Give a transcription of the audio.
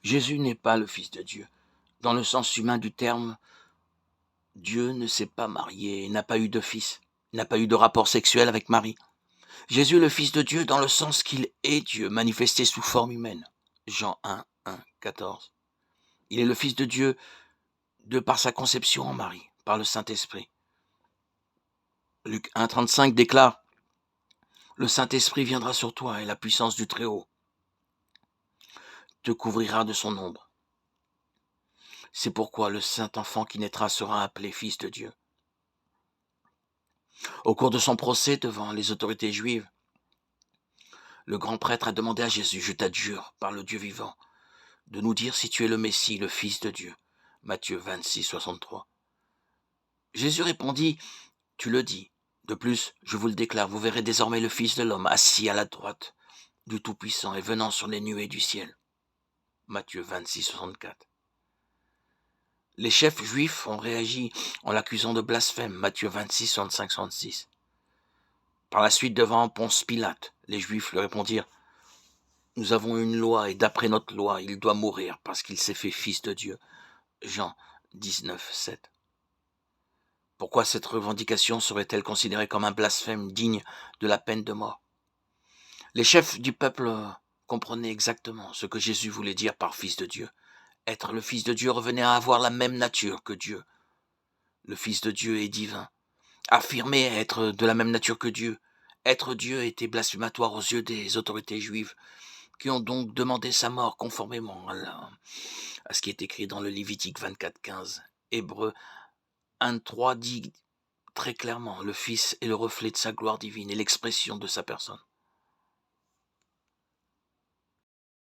Jésus n'est pas le Fils de Dieu. Dans le sens humain du terme, Dieu ne s'est pas marié, n'a pas eu de fils, n'a pas eu de rapport sexuel avec Marie. Jésus est le Fils de Dieu dans le sens qu'il est Dieu, manifesté sous forme humaine. Jean 1, 1, 14. Il est le Fils de Dieu de par sa conception en Marie, par le Saint-Esprit. Luc 1, 35 déclare « Le Saint-Esprit viendra sur toi et la puissance du Très-Haut te couvrira de son ombre. C'est pourquoi le Saint-Enfant qui naîtra sera appelé Fils de Dieu. » Au cours de son procès devant les autorités juives, le grand prêtre a demandé à Jésus « Je t'adjure par le Dieu vivant de nous dire si tu es le Messie, le Fils de Dieu. » Matthieu 26, 63. Jésus répondit « Tu le dis. De plus, je vous le déclare, vous verrez désormais le Fils de l'homme assis à la droite du Tout-Puissant et venant sur les nuées du ciel. » Matthieu 26, 64. Les chefs juifs ont réagi en l'accusant de blasphème. Matthieu 26, 65, 66. Par la suite, devant Ponce Pilate, les Juifs lui répondirent « Nous avons une loi et d'après notre loi, il doit mourir parce qu'il s'est fait fils de Dieu. » Jean 19, 7. Pourquoi cette revendication serait-elle considérée comme un blasphème digne de la peine de mort? Les chefs du peuple comprenaient exactement ce que Jésus voulait dire par fils de Dieu. Être le Fils de Dieu revenait à avoir la même nature que Dieu. Le Fils de Dieu est divin. Affirmer être de la même nature que Dieu, être Dieu était blasphématoire aux yeux des autorités juives, qui ont donc demandé sa mort conformément à ce qui est écrit dans le Lévitique 24, 15. Hébreux 1, 3 dit très clairement, le Fils est le reflet de sa gloire divine et l'expression de sa personne.